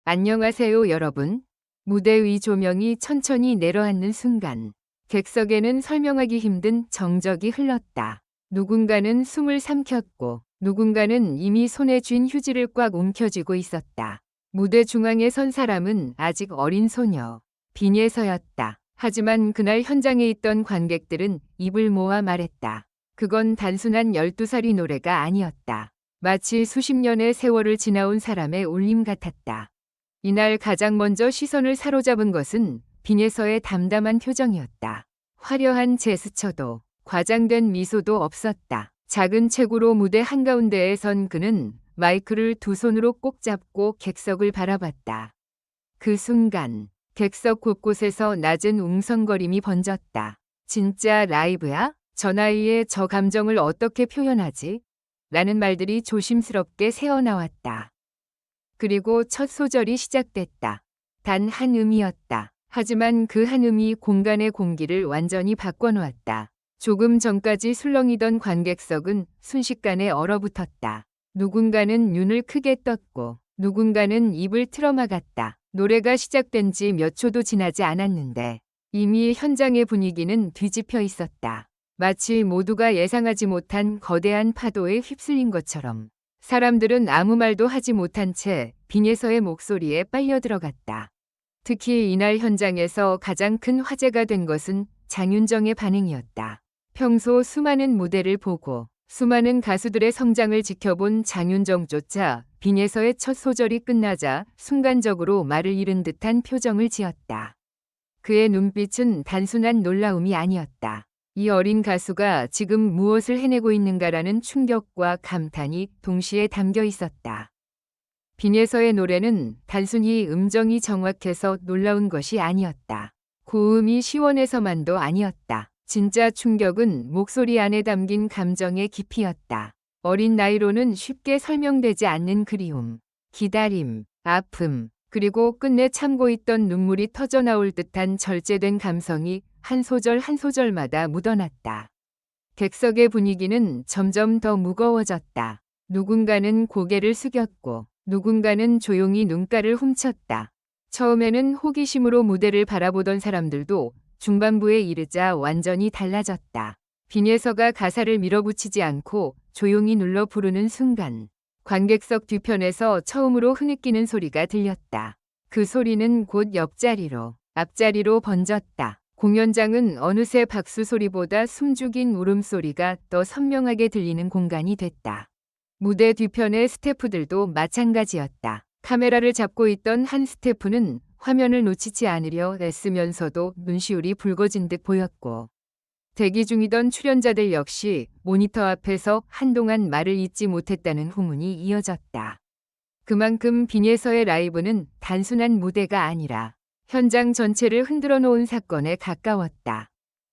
안녕하세요, 여러분. 무대 위 조명이 천천히 내려앉는 순간, 객석에는 설명하기 힘든 정적이 흘렀다. 누군가는 숨을 삼켰고, 누군가는 이미 손에 쥔 휴지를 꽉 움켜쥐고 있었다. 무대 중앙에 선 사람은 아직 어린 소녀, 빈예서였다. 하지만 그날 현장에 있던 관객들은 입을 모아 말했다. 그건 단순한 12살이 노래가 아니었다. 마치 수십 년의 세월을 지나온 사람의 울림 같았다. 이날 가장 먼저 시선을 사로잡은 것은 빈예서의 담담한 표정이었다. 화려한 제스처도 과장된 미소도 없었다. 작은 체구로 무대 한가운데에 선 그는 마이크를 두 손으로 꼭 잡고 객석을 바라봤다. 그 순간 객석 곳곳에서 낮은 웅성거림이 번졌다. 진짜 라이브야? 저 나이에 저 감정을 어떻게 표현하지? 라는 말들이 조심스럽게 새어나왔다. 그리고 첫 소절이 시작됐다. 단 한 음이었다. 하지만 그 한 음이 공간의 공기를 완전히 바꿔놓았다. 조금 전까지 술렁이던 관객석은 순식간에 얼어붙었다. 누군가는 눈을 크게 떴고 누군가는 입을 틀어막았다. 노래가 시작된 지 몇 초도 지나지 않았는데 이미 현장의 분위기는 뒤집혀 있었다. 마치 모두가 예상하지 못한 거대한 파도에 휩쓸린 것처럼. 사람들은 아무 말도 하지 못한 채 빈예서의 목소리에 빨려 들어갔다. 특히 이날 현장에서 가장 큰 화제가 된 것은 장윤정의 반응이었다. 평소 수많은 무대를 보고 수많은 가수들의 성장을 지켜본 장윤정조차 빈예서의 첫 소절이 끝나자 순간적으로 말을 잃은 듯한 표정을 지었다. 그의 눈빛은 단순한 놀라움이 아니었다. 이 어린 가수가 지금 무엇을 해내고 있는가라는 충격과 감탄이 동시에 담겨 있었다. 빈예서의 노래는 단순히 음정이 정확해서 놀라운 것이 아니었다. 고음이 시원해서만도 아니었다. 진짜 충격은 목소리 안에 담긴 감정의 깊이였다. 어린 나이로는 쉽게 설명되지 않는 그리움, 기다림, 아픔, 그리고 끝내 참고 있던 눈물이 터져나올 듯한 절제된 감성이 한 소절 한 소절마다 묻어났다. 객석의 분위기는 점점 더 무거워졌다. 누군가는 고개를 숙였고 누군가는 조용히 눈가를 훔쳤다. 처음에는 호기심으로 무대를 바라보던 사람들도 중반부에 이르자 완전히 달라졌다. 빈예서가 가사를 밀어붙이지 않고 조용히 눌러 부르는 순간 관객석 뒤편에서 처음으로 흐느끼는 소리가 들렸다. 그 소리는 곧 옆자리로, 앞자리로 번졌다. 공연장은 어느새 박수 소리보다 숨죽인 울음소리가 더 선명하게 들리는 공간이 됐다. 무대 뒤편의 스태프들도 마찬가지였다. 카메라를 잡고 있던 한 스태프는 화면을 놓치지 않으려 애쓰면서도 눈시울이 붉어진 듯 보였고 대기 중이던 출연자들 역시 모니터 앞에서 한동안 말을 잇지 못했다는 후문이 이어졌다. 그만큼 빈예서의 라이브는 단순한 무대가 아니라 현장 전체를 흔들어 놓은 사건에 가까웠다.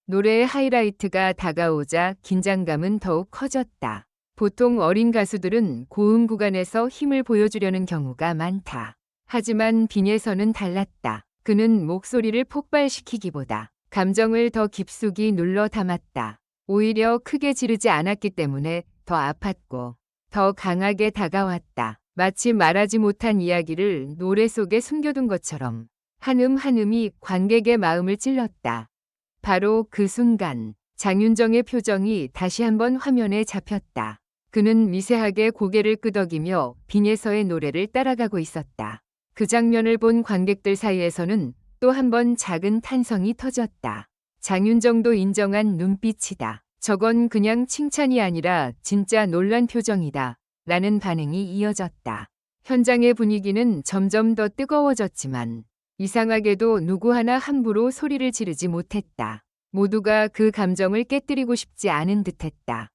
노래의 하이라이트가 다가오자 긴장감은 더욱 커졌다. 보통 어린 가수들은 고음 구간에서 힘을 보여주려는 경우가 많다. 하지만 빈예서는 달랐다. 그는 목소리를 폭발시키기보다 감정을 더 깊숙이 눌러 담았다. 오히려 크게 지르지 않았기 때문에 더 아팠고 더 강하게 다가왔다. 마치 말하지 못한 이야기를 노래 속에 숨겨둔 것처럼 한 음 한 음이 관객의 마음을 찔렀다. 바로 그 순간 장윤정의 표정이 다시 한번 화면에 잡혔다. 그는 미세하게 고개를 끄덕이며 빈예서의 노래를 따라가고 있었다. 그 장면을 본 관객들 사이에서는 또 한 번 작은 탄성이 터졌다. 장윤정도 인정한 눈빛이다. 저건 그냥 칭찬이 아니라 진짜 놀란 표정이다. 라는 반응이 이어졌다. 현장의 분위기는 점점 더 뜨거워졌지만 이상하게도 누구 하나 함부로 소리를 지르지 못했다. 모두가 그 감정을 깨뜨리고 싶지 않은 듯했다.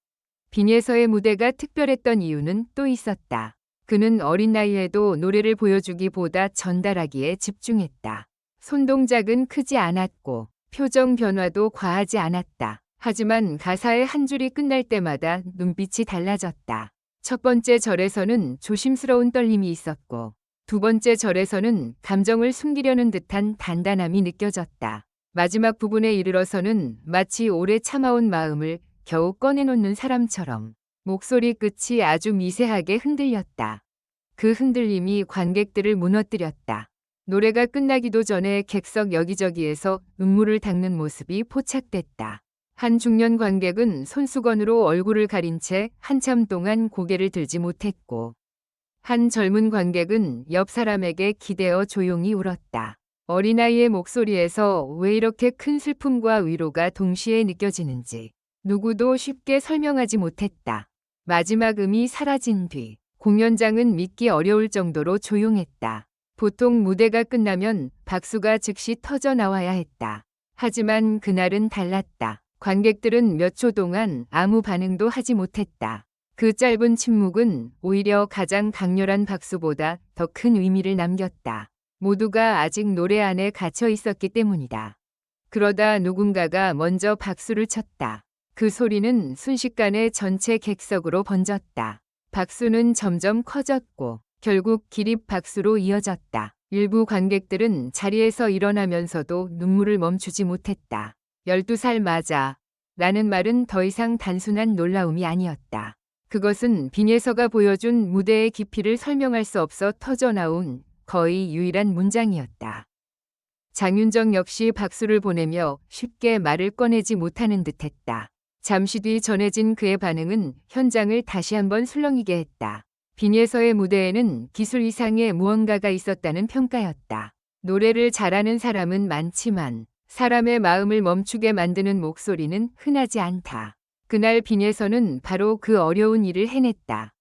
빈예서의 무대가 특별했던 이유는 또 있었다. 그는 어린 나이에도 노래를 보여주기보다 전달하기에 집중했다. 손동작은 크지 않았고 표정 변화도 과하지 않았다. 하지만 가사의 한 줄이 끝날 때마다 눈빛이 달라졌다. 첫 번째 절에서는 조심스러운 떨림이 있었고 두 번째 절에서는 감정을 숨기려는 듯한 단단함이 느껴졌다. 마지막 부분에 이르러서는 마치 오래 참아온 마음을 겨우 꺼내놓는 사람처럼 목소리 끝이 아주 미세하게 흔들렸다. 그 흔들림이 관객들을 무너뜨렸다. 노래가 끝나기도 전에 객석 여기저기에서 눈물을 닦는 모습이 포착됐다. 한 중년 관객은 손수건으로 얼굴을 가린 채 한참 동안 고개를 들지 못했고, 한 젊은 관객은 옆 사람에게 기대어 조용히 울었다. 어린아이의 목소리에서 왜 이렇게 큰 슬픔과 위로가 동시에 느껴지는지 누구도 쉽게 설명하지 못했다. 마지막 음이 사라진 뒤 공연장은 믿기 어려울 정도로 조용했다. 보통 무대가 끝나면 박수가 즉시 터져 나와야 했다. 하지만 그날은 달랐다. 관객들은 몇 초 동안 아무 반응도 하지 못했다. 그 짧은 침묵은 오히려 가장 강렬한 박수보다 더 큰 의미를 남겼다. 모두가 아직 노래 안에 갇혀 있었기 때문이다. 그러다 누군가가 먼저 박수를 쳤다. 그 소리는 순식간에 전체 객석으로 번졌다. 박수는 점점 커졌고 결국 기립 박수로 이어졌다. 일부 관객들은 자리에서 일어나면서도 눈물을 멈추지 못했다. 12살 맞아. 라는 말은 더 이상 단순한 놀라움이 아니었다. 그것은 빈예서가 보여준 무대의 깊이를 설명할 수 없어 터져나온 거의 유일한 문장이었다. 장윤정 역시 박수를 보내며 쉽게 말을 꺼내지 못하는 듯했다. 잠시 뒤 전해진 그의 반응은 현장을 다시 한번 술렁이게 했다. 빈예서의 무대에는 기술 이상의 무언가가 있었다는 평가였다. 노래를 잘하는 사람은 많지만 사람의 마음을 멈추게 만드는 목소리는 흔하지 않다. 그날 빈예서는 바로 그 어려운 일을 해냈다.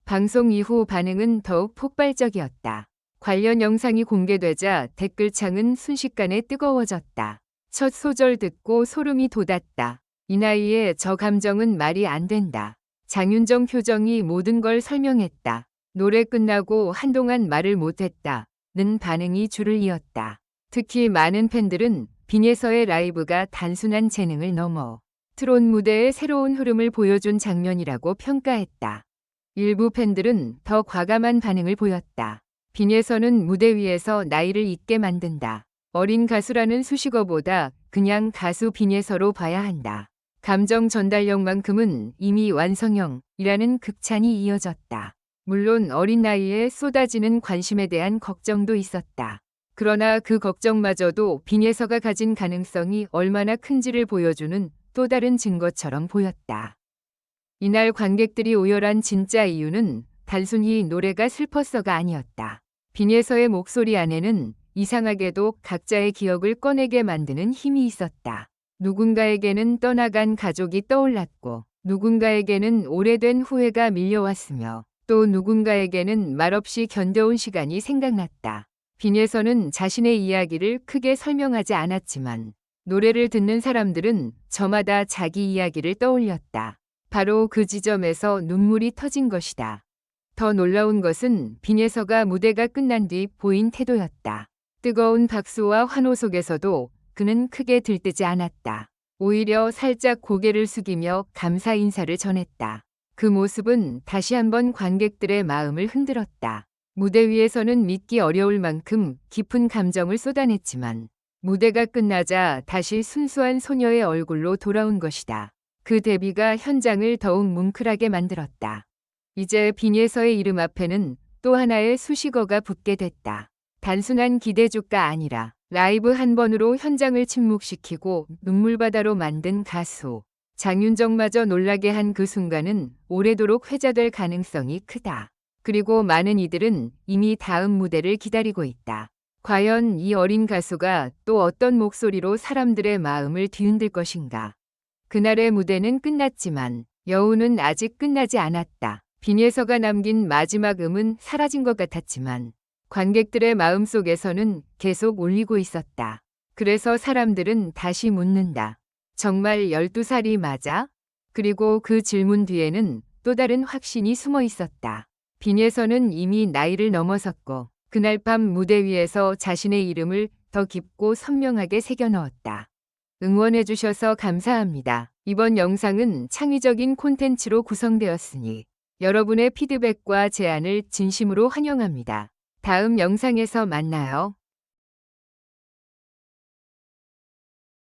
방송 이후 반응은 더욱 폭발적이었다. 관련 영상이 공개되자 댓글창은 순식간에 뜨거워졌다. 첫 소절 듣고 소름이 돋았다. 이 나이에 저 감정은 말이 안 된다. 장윤정 표정이 모든 걸 설명했다. 노래 끝나고 한동안 말을 못했다. 는 반응이 줄을 이었다. 특히 많은 팬들은 빈예서의 라이브가 단순한 재능을 넘어 트롯 무대의 새로운 흐름을 보여준 장면이라고 평가했다. 일부 팬들은 더 과감한 반응을 보였다. 빈예서는 무대 위에서 나이를 잊게 만든다. 어린 가수라는 수식어보다 그냥 가수 빈예서로 봐야 한다. 감정 전달력만큼은 이미 완성형이라는 극찬이 이어졌다. 물론 어린 나이에 쏟아지는 관심에 대한 걱정도 있었다. 그러나 그 걱정마저도 빈예서가 가진 가능성이 얼마나 큰지를 보여주는 또 다른 증거처럼 보였다. 이날 관객들이 오열한 진짜 이유는 단순히 노래가 슬펐어가 아니었다. 빈예서의 목소리 안에는 이상하게도 각자의 기억을 꺼내게 만드는 힘이 있었다. 누군가에게는 떠나간 가족이 떠올랐고, 누군가에게는 오래된 후회가 밀려왔으며, 또 누군가에게는 말없이 견뎌온 시간이 생각났다. 빈예서는 자신의 이야기를 크게 설명하지 않았지만, 노래를 듣는 사람들은 저마다 자기 이야기를 떠올렸다. 바로 그 지점에서 눈물이 터진 것이다. 더 놀라운 것은 빈예서가 무대가 끝난 뒤 보인 태도였다. 뜨거운 박수와 환호 속에서도 그는 크게 들뜨지 않았다. 오히려 살짝 고개를 숙이며 감사 인사를 전했다. 그 모습은 다시 한번 관객들의 마음을 흔들었다. 무대 위에서는 믿기 어려울 만큼 깊은 감정을 쏟아냈지만 무대가 끝나자 다시 순수한 소녀의 얼굴로 돌아온 것이다. 그 데뷔가 현장을 더욱 뭉클하게 만들었다. 이제 빈예서의 이름 앞에는 또 하나의 수식어가 붙게 됐다. 단순한 기대주가 아니라 라이브 한 번으로 현장을 침묵시키고 눈물바다로 만든 가수. 장윤정마저 놀라게 한 그 순간은 오래도록 회자될 가능성이 크다. 그리고 많은 이들은 이미 다음 무대를 기다리고 있다. 과연 이 어린 가수가 또 어떤 목소리로 사람들의 마음을 뒤흔들 것인가. 그날의 무대는 끝났지만 여운은 아직 끝나지 않았다. 빈예서가 남긴 마지막 음은 사라진 것 같았지만 관객들의 마음속에서는 계속 울리고 있었다. 그래서 사람들은 다시 묻는다. 정말 12살이 맞아? 그리고 그 질문 뒤에는 또 다른 확신이 숨어 있었다. 빈예서는 이미 나이를 넘어섰고 그날 밤 무대 위에서 자신의 이름을 더 깊고 선명하게 새겨 넣었다. 응원해주셔서 감사합니다. 이번 영상은 창의적인 콘텐츠로 구성되었으니 여러분의 피드백과 제안을 진심으로 환영합니다. 다음 영상에서 만나요.